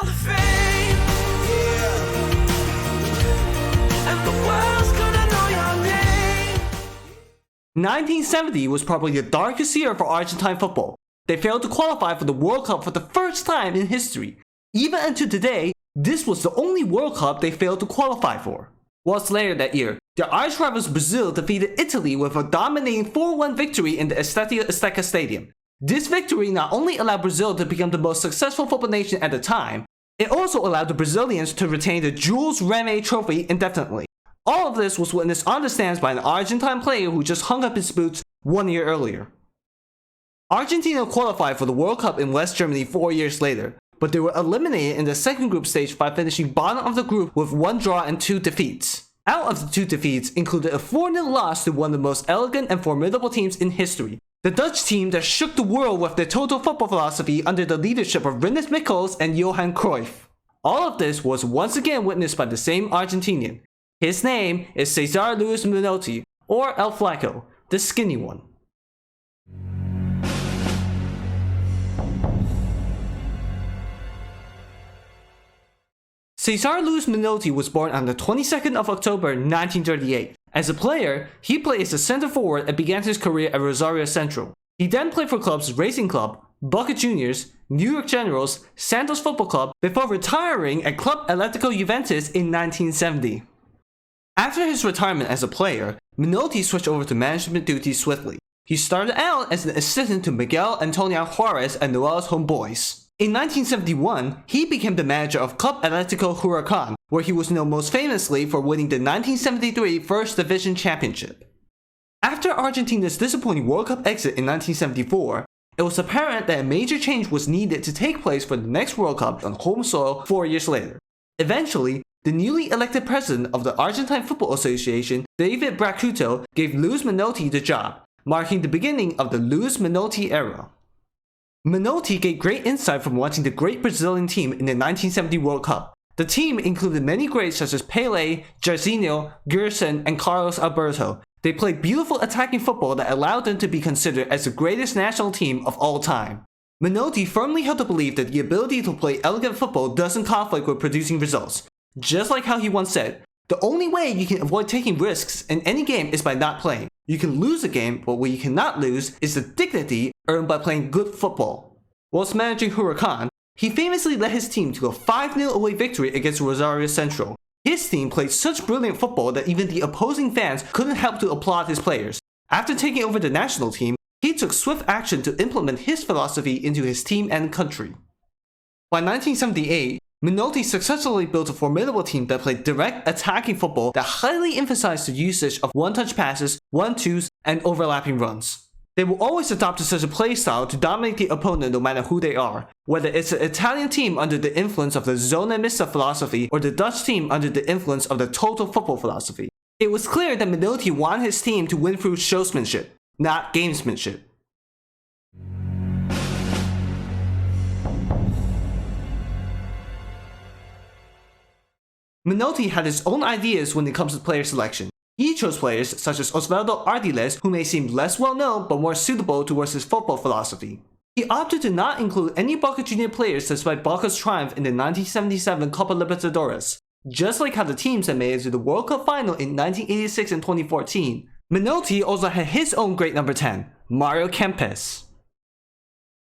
Hall of Fame. Yeah. And the world's gonna know your name. 1970 was probably the darkest year for Argentine football. They failed to qualify for the World Cup for the first time in history. Even until today, this was the only World Cup they failed to qualify for. Whilst later that year, their arch rivals Brazil defeated Italy with a dominating 4-1 victory in the Estadio Azteca Stadium. This victory not only allowed Brazil to become the most successful football nation at the time, it also allowed the Brazilians to retain the Jules Rimet trophy indefinitely. All of this was witnessed on the stands by an Argentine player who just hung up his boots 1 year earlier. Argentina qualified for the World Cup in West Germany 4 years later, but they were eliminated in the second group stage by finishing bottom of the group with 1 draw and 2 defeats. Out of the 2 defeats included a 4-0 loss to one of the most elegant and formidable teams in history, the Dutch team that shook the world with their total football philosophy under the leadership of Rinus Michels and Johan Cruyff. All of this was once again witnessed by the same Argentinian. His name is Cesar Luis Menotti, or El Flaco, the skinny one. Cesar Luis Menotti was born on the 22nd of October 1938. As a player, he played as a center forward and began his career at Rosario Central. He then played for clubs Racing Club, Boca Juniors, New York Generals, Santos Football Club before retiring at Club Atlético Juventus in 1970. After his retirement as a player, Menotti switched over to management duties swiftly. He started out as an assistant to Miguel Antonio Juarez and Noel's homeboys. In 1971, he became the manager of Club Atlético Huracan, where he was known most famously for winning the 1973 First Division Championship. After Argentina's disappointing World Cup exit in 1974, it was apparent that a major change was needed to take place for the next World Cup on home soil 4 years later. Eventually, the newly elected president of the Argentine Football Association, David Bracuto, gave Luis Menotti the job, marking the beginning of the Luis Menotti era. Menotti gained great insight from watching the great Brazilian team in the 1970 World Cup. The team included many greats such as Pelé, Jairzinho, Gerson, and Carlos Alberto. They played beautiful attacking football that allowed them to be considered as the greatest national team of all time. Menotti firmly held the belief that the ability to play elegant football doesn't conflict with producing results. Just like how he once said, the only way you can avoid taking risks in any game is by not playing. You can lose a game, but what you cannot lose is the dignity earned by playing good football. Whilst managing Huracan, he famously led his team to a 5-0 away victory against Rosario Central. His team played such brilliant football that even the opposing fans couldn't help to applaud his players. After taking over the national team, he took swift action to implement his philosophy into his team and country. By 1978, Menotti successfully built a formidable team that played direct attacking football that highly emphasized the usage of one-touch passes, one-twos, and overlapping runs. They will always adopt such a play style to dominate the opponent no matter who they are, whether it's the Italian team under the influence of the Zona Mista philosophy or the Dutch team under the influence of the total football philosophy. It was clear that Menotti wanted his team to win through showsmanship, not gamesmanship. Menotti had his own ideas when it comes to player selection. He chose players such as Osvaldo Ardiles, who may seem less well known but more suitable towards his football philosophy. He opted to not include any Boca Junior players despite Boca's triumph in the 1977 Copa Libertadores. Just like how the teams that made it to the World Cup final in 1986 and 2014, Menotti also had his own great number 10, Mario Kempes.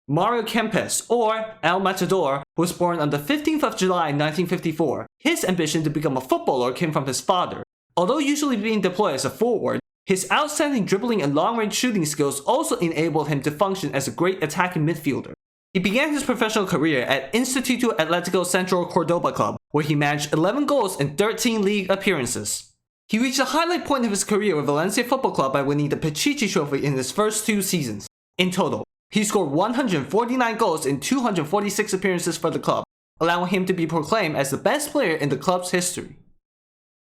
Mario Kempes, or El Matador, was born on the 15th of July 1954. His ambition to become a footballer came from his father. Although usually being deployed as a forward, his outstanding dribbling and long-range shooting skills also enabled him to function as a great attacking midfielder. He began his professional career at Instituto Atlético Central Cordoba Club, where he managed 11 goals in 13 league appearances. He reached the highlight point of his career with Valencia Football Club by winning the Pichichi Trophy in his first 2 seasons. In total, he scored 149 goals in 246 appearances for the club, allowing him to be proclaimed as the best player in the club's history.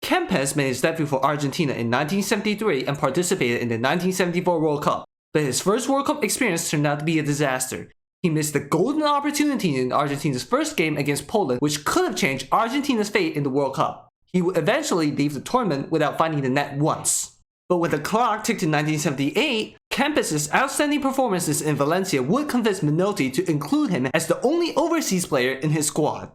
Kempes made his debut for Argentina in 1973 and participated in the 1974 World Cup, but his first World Cup experience turned out to be a disaster. He missed the golden opportunity in Argentina's first game against Poland, which could have changed Argentina's fate in the World Cup. He would eventually leave the tournament without finding the net once. But when the clock ticked to 1978, Kempes' outstanding performances in Valencia would convince Menotti to include him as the only overseas player in his squad.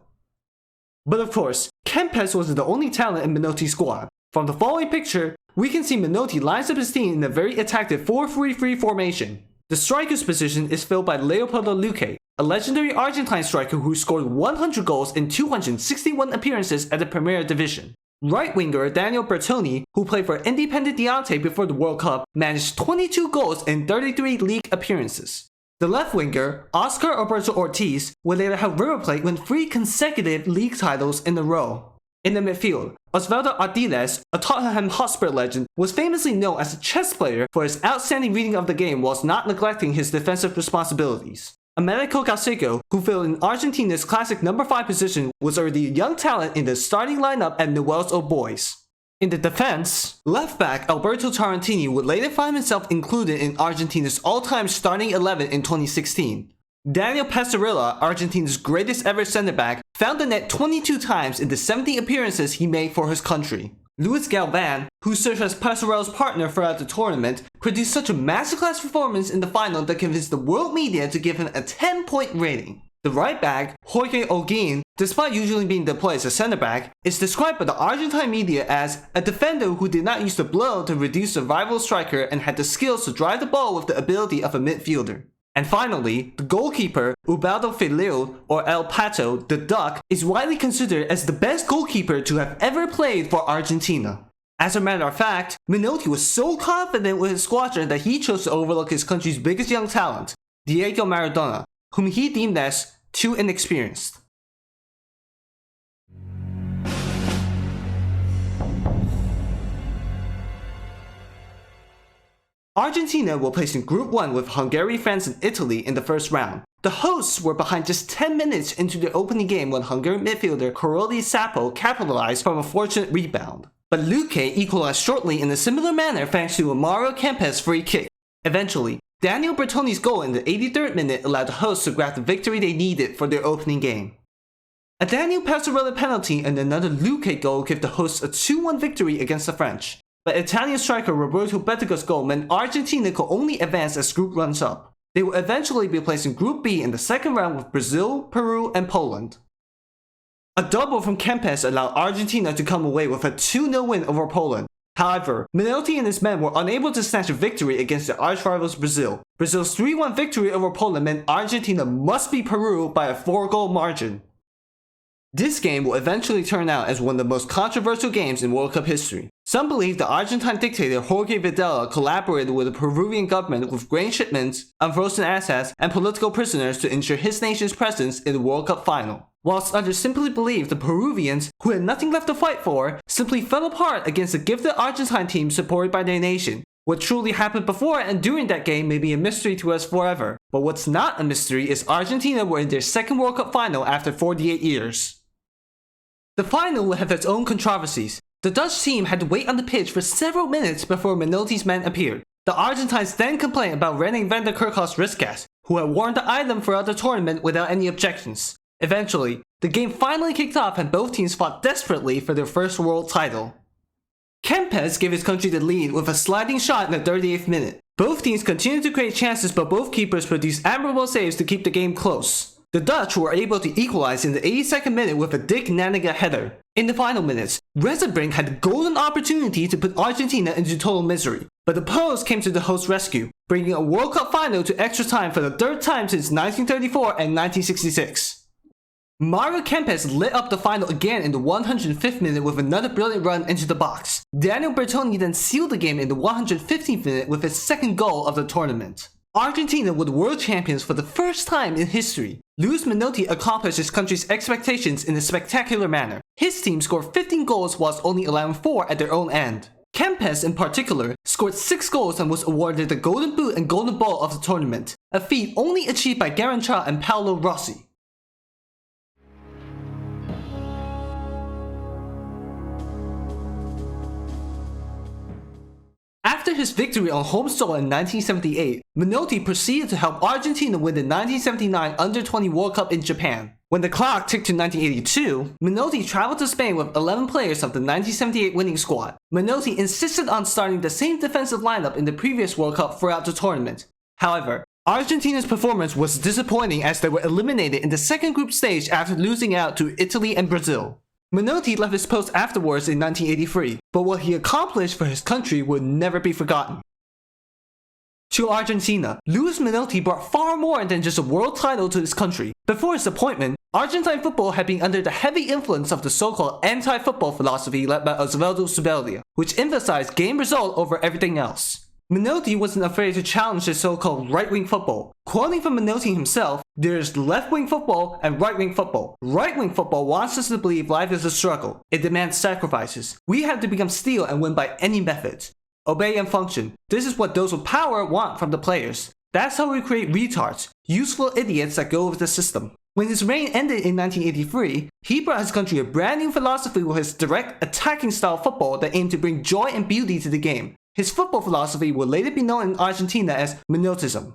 But of course, Kempes wasn't the only talent in Menotti's squad. From the following picture, we can see Menotti lines up his team in a very attractive 4-3-3 formation. The striker's position is filled by Leopoldo Luque, a legendary Argentine striker who scored 100 goals in 261 appearances at the Premier Division. Right winger Daniel Bertoni, who played for Independiente before the World Cup, managed 22 goals in 33 league appearances. The left winger, Oscar Alberto Ortiz, would later help River Plate win 3 consecutive league titles in a row. In the midfield, Osvaldo Ardiles, a Tottenham Hotspur legend, was famously known as a chess player for his outstanding reading of the game whilst not neglecting his defensive responsibilities. Americo Galsego, who filled in Argentina's classic number 5 position, was already a young talent in the starting lineup at Newell's Old Boys. In the defense, left back Alberto Tarantini would later find himself included in Argentina's all-time starting 11 in 2016. Daniel Pastorilla, Argentina's greatest ever center-back, found the net 22 times in the 70 appearances he made for his country. Luis Galvan, who served as Pastorilla's partner throughout the tournament, produced such a masterclass performance in the final that convinced the world media to give him a 10-point rating. The right back, Jorge Olguin, despite usually being deployed as a center-back, is described by the Argentine media as a defender who did not use the blow to reduce the rival striker and had the skills to drive the ball with the ability of a midfielder. And finally, the goalkeeper, Ubaldo Filiu, or El Pato, the Duck, is widely considered as the best goalkeeper to have ever played for Argentina. As a matter of fact, Menotti was so confident with his squadron that he chose to overlook his country's biggest young talent, Diego Maradona, whom he deemed as too inexperienced. Argentina will place in Group 1 with Hungary, France, and Italy in the first round. The hosts were behind just 10 minutes into their opening game when Hungarian midfielder Karoli Sapo capitalized from a fortunate rebound. But Luque equalized shortly in a similar manner thanks to a Mario Kempes free kick. Eventually, Daniel Bertoni's goal in the 83rd minute allowed the hosts to grab the victory they needed for their opening game. A Daniel Pastorella penalty and another Luque goal gave the hosts a 2-1 victory against the French. But Italian striker Roberto Bettiga's goal meant Argentina could only advance as group runs up. They will eventually be placed in Group B in the second round with Brazil, Peru, and Poland. A double from Kempes allowed Argentina to come away with a 2-0 win over Poland. However, Menotti and his men were unable to snatch a victory against their arch-rivals Brazil. Brazil's 3-1 victory over Poland meant Argentina must beat Peru by a 4-goal margin. This game will eventually turn out as one of the most controversial games in World Cup history. Some believe the Argentine dictator Jorge Videla collaborated with the Peruvian government with grain shipments, unfrozen assets, and political prisoners to ensure his nation's presence in the World Cup final. Whilst others simply believe the Peruvians, who had nothing left to fight for, simply fell apart against a gifted Argentine team supported by their nation. What truly happened before and during that game may be a mystery to us forever, but what's not a mystery is Argentina were in their second World Cup final after 48 years. The final will have its own controversies. The Dutch team had to wait on the pitch for several minutes before Menotti's men appeared. The Argentines then complained about René van der Kerkhof's wristcast, who had worn the item throughout the tournament without any objections. Eventually, the game finally kicked off and both teams fought desperately for their first world title. Kempes gave his country the lead with a sliding shot in the 38th minute. Both teams continued to create chances, but both keepers produced admirable saves to keep the game close. The Dutch were able to equalize in the 82nd minute with a Dick Nanninga header. In the final minutes, Rezenbrink had the golden opportunity to put Argentina into total misery, but the post came to the host's rescue, bringing a World Cup final to extra time for the third time since 1934 and 1966. Mario Kempes lit up the final again in the 105th minute with another brilliant run into the box. Daniel Bertoni then sealed the game in the 115th minute with his second goal of the tournament. Argentina were the world champions for the first time in history. Luis Menotti accomplished his country's expectations in a spectacular manner. His team scored 15 goals whilst only allowing 4 at their own end. Kempes, in particular, scored 6 goals and was awarded the Golden Boot and Golden Ball of the tournament, a feat only achieved by Garrincha and Paolo Rossi. After his victory on home soil in 1978, Menotti proceeded to help Argentina win the 1979 Under-20 World Cup in Japan. When the clock ticked to 1982, Menotti traveled to Spain with 11 players of the 1978 winning squad. Menotti insisted on starting the same defensive lineup in the previous World Cup throughout the tournament. However, Argentina's performance was disappointing as they were eliminated in the second group stage after losing out to Italy and Brazil. Menotti left his post afterwards in 1983, but what he accomplished for his country would never be forgotten. To Argentina, Luis Menotti brought far more than just a world title to his country. Before his appointment, Argentine football had been under the heavy influence of the so-called anti-football philosophy led by Osvaldo Zubeldia, which emphasized game result over everything else. Menotti wasn't afraid to challenge this so-called right-wing football. Quoting from Menotti himself, "There's left-wing football and right-wing football. Right-wing football wants us to believe life is a struggle. It demands sacrifices. We have to become steel and win by any methods. Obey and function. This is what those with power want from the players. That's how we create retards, useful idiots that go with the system." When his reign ended in 1983, he brought his country a brand new philosophy with his direct, attacking style football that aimed to bring joy and beauty to the game. His football philosophy would later be known in Argentina as Menottism.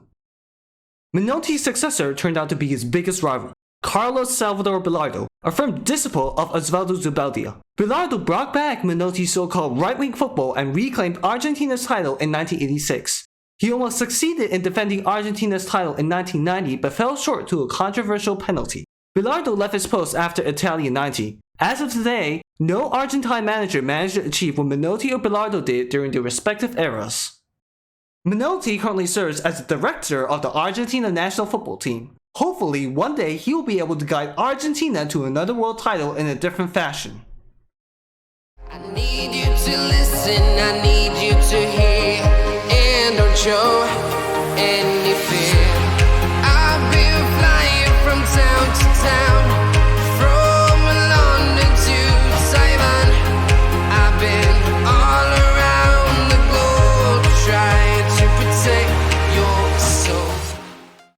Menotti's successor turned out to be his biggest rival, Carlos Salvador Bilardo, a firm disciple of Osvaldo Zubeldia. Bilardo brought back Menotti's so-called right-wing football and reclaimed Argentina's title in 1986. He almost succeeded in defending Argentina's title in 1990 but fell short to a controversial penalty. Bilardo left his post after Italian 90. As of today, no Argentine manager managed to achieve what Menotti or Bilardo did during their respective eras. Menotti currently serves as the director of the Argentina national football team. Hopefully, one day he will be able to guide Argentina to another world title in a different fashion. I need you to listen, I need you to hear, and don't show any